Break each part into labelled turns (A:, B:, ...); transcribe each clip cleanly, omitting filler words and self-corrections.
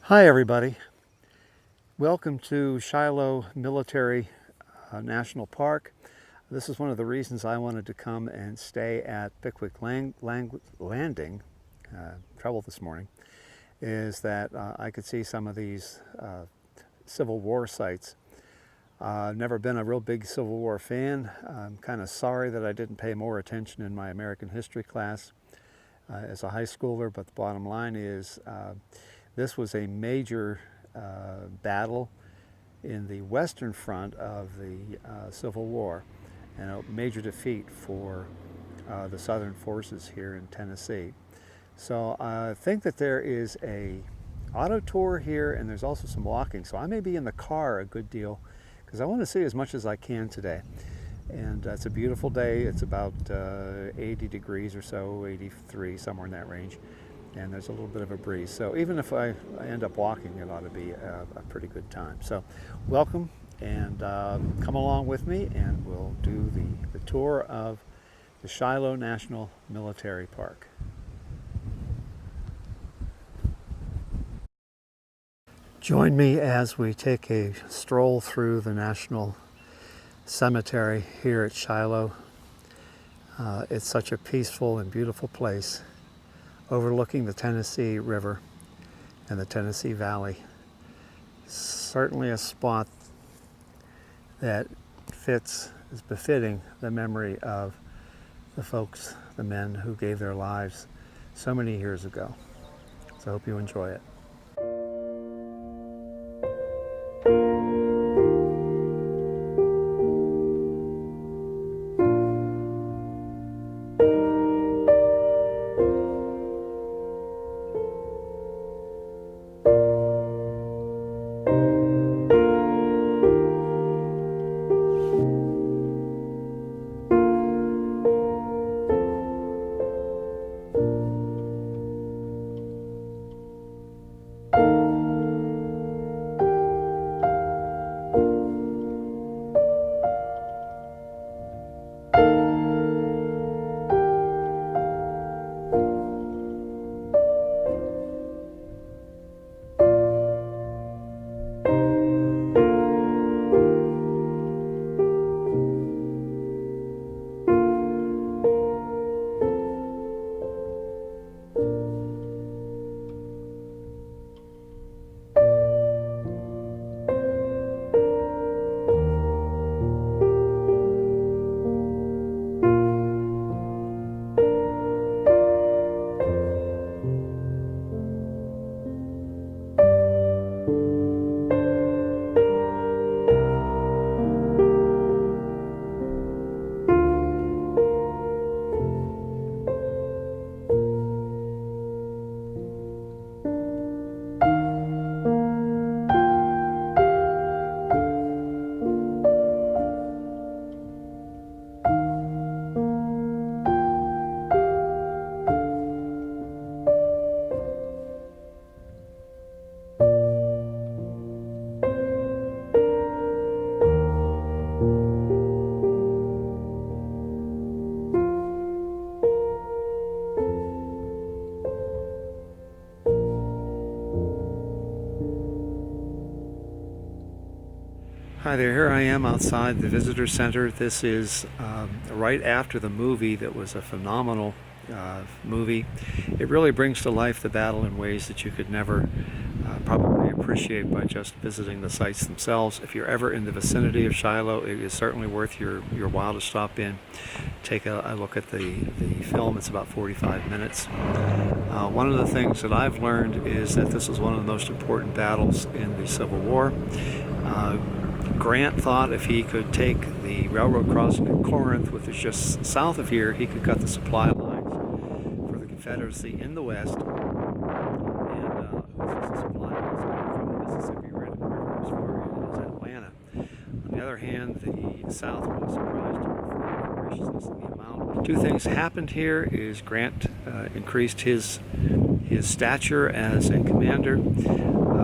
A: Hi everybody, welcome to Shiloh Military National Park. This is one of the reasons I wanted to come and stay at Pickwick Landing. Trouble this morning is that I could see some of these Civil War sites. I've never been a real big Civil War fan. I'm kind of sorry that I didn't pay more attention in my American history class as a high schooler, but the bottom line is this was a major battle in the western front of the Civil War and a major defeat for the Southern forces here in Tennessee. So I think that there is a auto tour here and there's also some walking. So I may be in the car a good deal because I want to see as much as I can today. And it's a beautiful day. It's about 80 degrees or so, 83, somewhere in that range. And there's a little bit of a breeze. So even if I end up walking, it ought to be a pretty good time. So welcome and come along with me and we'll do the tour of the Shiloh National Military Park. Join me as we take a stroll through the National Cemetery here at Shiloh. It's such a peaceful and beautiful place, overlooking the Tennessee River and the Tennessee Valley. Certainly a spot that is befitting the memory of the folks, the men who gave their lives so many years ago. So I hope you enjoy it. Hi there, here I am outside the visitor center. This is right after the movie that was a phenomenal movie. It really brings to life the battle in ways that you could never probably appreciate by just visiting the sites themselves. If you're ever in the vicinity of Shiloh, it is certainly worth your while to stop in, take a look at the film. It's about 45 minutes. One of the things that I've learned is that this was one of the most important battles in the Civil War. Grant thought if he could take the railroad crossing at Corinth, which is just south of here, he could cut the supply lines for the Confederacy in the west, and the supply lines from the Mississippi River as far as Atlanta. On the other hand, the South was surprised with the graciousness of the amount. Two things happened here is Grant increased his stature as a commander.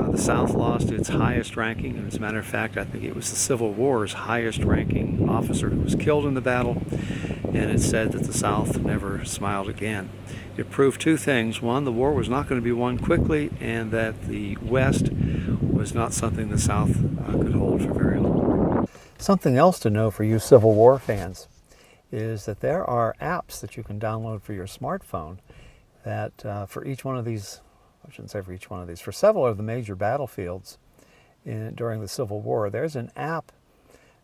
A: The South lost its highest ranking, and as a matter of fact, I think it was the Civil War's highest ranking officer who was killed in the battle, and it said that the South never smiled again. It proved two things. One, the war was not going to be won quickly, and that the West was not something the South could hold for very long. Something else to know for you Civil War fans is that there are apps that you can download for your smartphone that for each one of these, I shouldn't say for each one of these, for several of the major battlefields during the Civil War, there's an app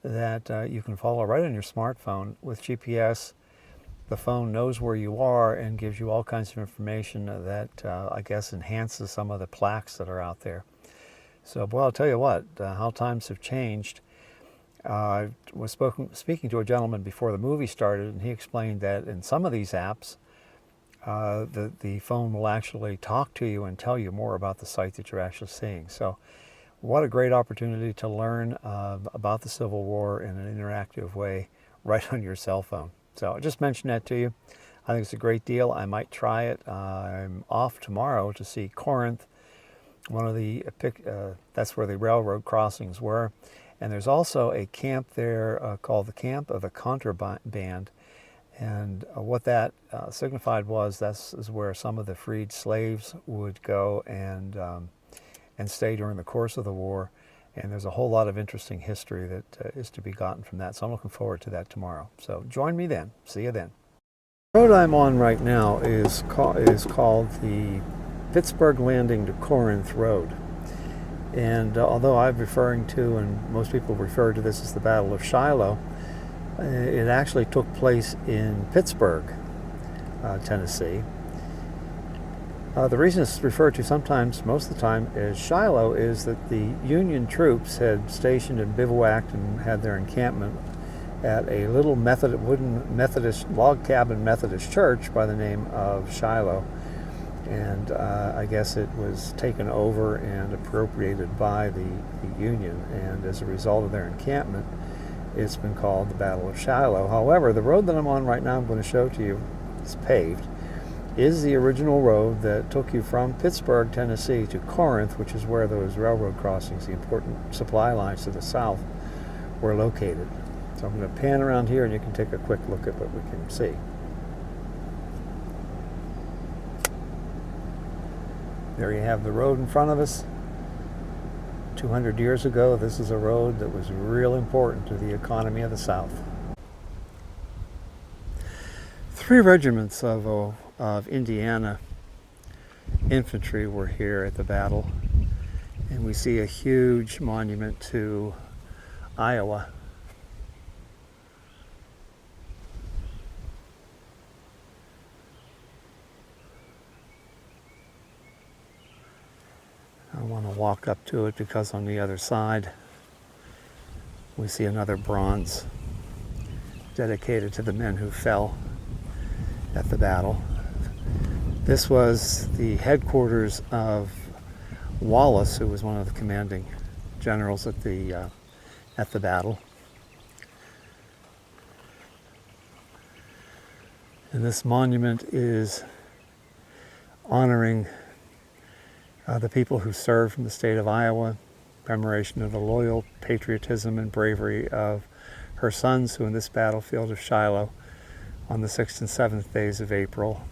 A: that you can follow right on your smartphone with GPS. The phone knows where you are and gives you all kinds of information that I guess enhances some of the plaques that are out there. So, well, I'll tell you what, how times have changed. I was speaking to a gentleman before the movie started, and he explained that in some of these apps, the phone will actually talk to you and tell you more about the site that you're actually seeing. So what a great opportunity to learn about the Civil War in an interactive way right on your cell phone. So I just mentioned that to you. I think it's a great deal. I might try it. I'm off tomorrow to see Corinth, one of the, that's where the railroad crossings were. And there's also a camp there called the Camp of the Contraband. And what that signified was this is where some of the freed slaves would go and stay during the course of the war. And there's a whole lot of interesting history that is to be gotten from that. So I'm looking forward to that tomorrow. So join me then. See you then. The road I'm on right now is called the Pittsburgh Landing to Corinth Road. And although I'm referring to, and most people refer to this as the Battle of Shiloh, it actually took place in Pittsburgh, Tennessee. The reason it's referred to sometimes, most of the time, as Shiloh is that the Union troops had stationed and bivouacked and had their encampment at a little wooden Methodist, log cabin Methodist church by the name of Shiloh. And I guess it was taken over and appropriated by the Union, and as a result of their encampment, it's been called the Battle of Shiloh. However, the road that I'm on right now, I'm going to show to you, is paved, is the original road that took you from Pittsburgh, Tennessee to Corinth, which is where those railroad crossings, the important supply lines to the south, were located. So I'm going to pan around here and you can take a quick look at what we can see. There you have the road in front of us. 200 years ago, this is a road that was real important to the economy of the South. 3 regiments of Indiana infantry were here at the battle, and we see a huge monument to Iowa. I want to walk up to it because on the other side we see another bronze dedicated to the men who fell at the battle. This was the headquarters of Wallace, who was one of the commanding generals at the battle. And this monument is honoring the people who served from the state of Iowa, commemoration of the loyal patriotism and bravery of her sons who in this battlefield of Shiloh on the 6th and 7th days of April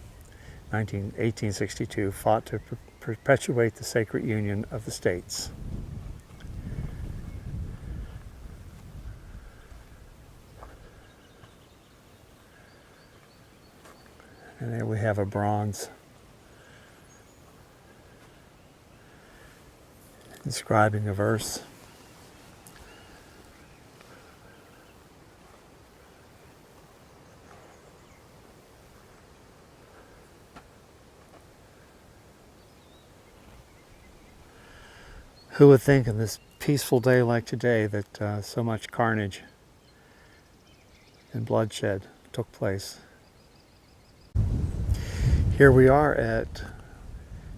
A: 1862 fought to perpetuate the sacred union of the states. And there we have a bronze inscribing a verse. Who would think in this peaceful day like today that so much carnage and bloodshed took place? Here we are at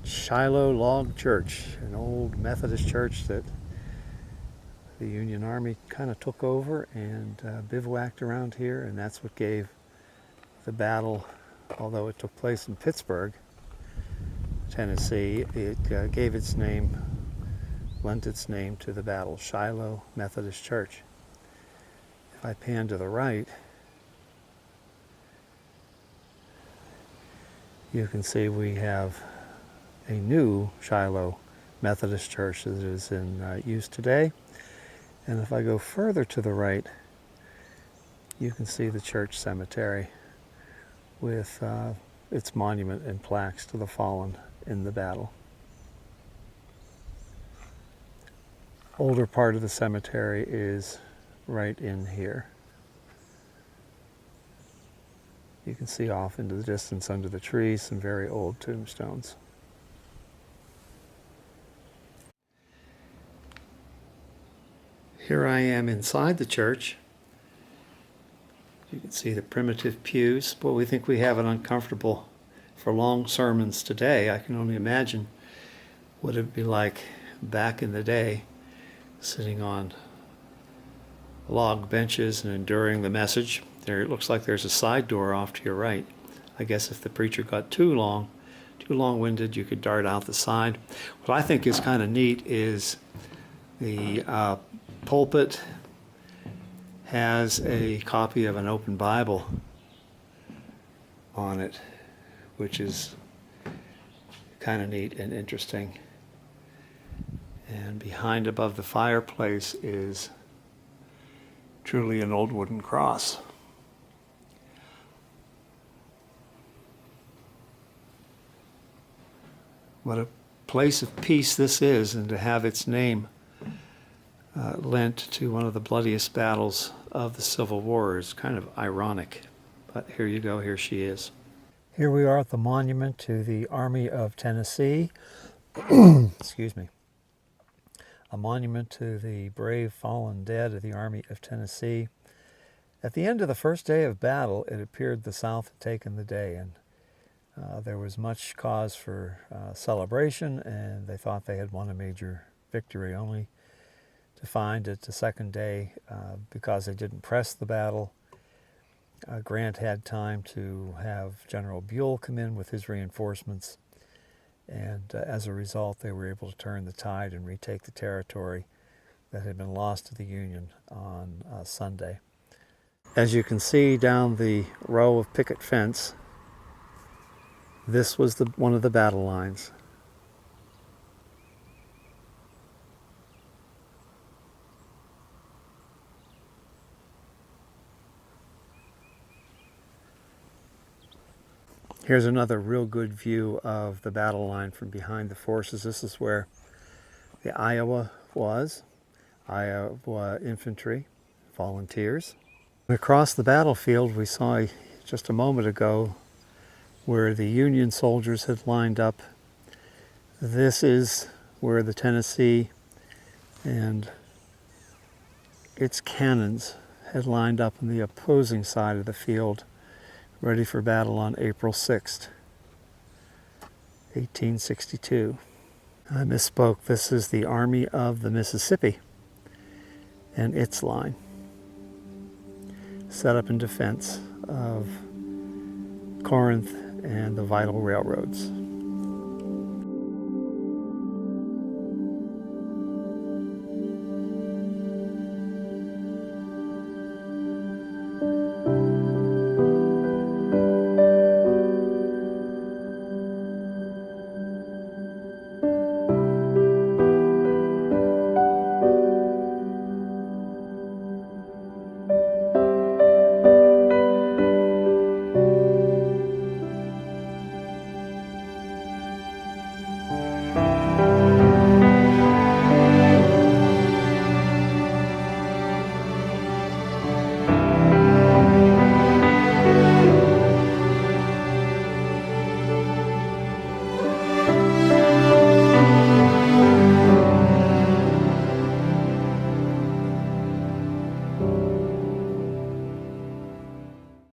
A: Shiloh Log Church, an old Methodist church that the Union Army kind of took over and bivouacked around here, and that's what gave the battle, although it took place in Pittsburgh, Tennessee, it gave its name, lent its name to the battle, Shiloh Methodist Church. If I pan to the right, You can see we have a new Shiloh Methodist church that is in use today. And if I go further to the right, you can see the church cemetery with its monument and plaques to the fallen in the battle. Older part of the cemetery is right in here. You can see off into the distance under the trees some very old tombstones. Here I am inside the church. You can see the primitive pews. Boy, we think we have it uncomfortable for long sermons today. I can only imagine what it would be like back in the day, sitting on log benches and enduring the message. There, it looks like there's a side door off to your right. I guess if the preacher got too long-winded, you could dart out the side. What I think is kind of neat is the pulpit has a copy of an open Bible on it, which is kind of neat and interesting. And behind above the fireplace is truly an old wooden cross. What a place of peace this is, and to have its name lent to one of the bloodiest battles of the Civil War is kind of ironic. But here you go, here she is. Here we are at the monument to the Army of Tennessee. Excuse me. A monument to the brave fallen dead of the Army of Tennessee. At the end of the first day of battle, it appeared the South had taken the day, and there was much cause for celebration, and they thought they had won a major victory, only to find that the second day, because they didn't press the battle, Grant had time to have General Buell come in with his reinforcements, and as a result they were able to turn the tide and retake the territory that had been lost to the Union on Sunday. As you can see down the row of picket fence, this was one of the battle lines. Here's another real good view of the battle line from behind the forces. This is where the Iowa was, Iowa infantry, volunteers. Across the battlefield we saw just a moment ago where the Union soldiers had lined up. This is where the Tennessee and its cannons had lined up on the opposing side of the field, ready for battle on April 6th, 1862. I misspoke. This is the Army of the Mississippi and its line, set up in defense of Corinth and the vital railroads.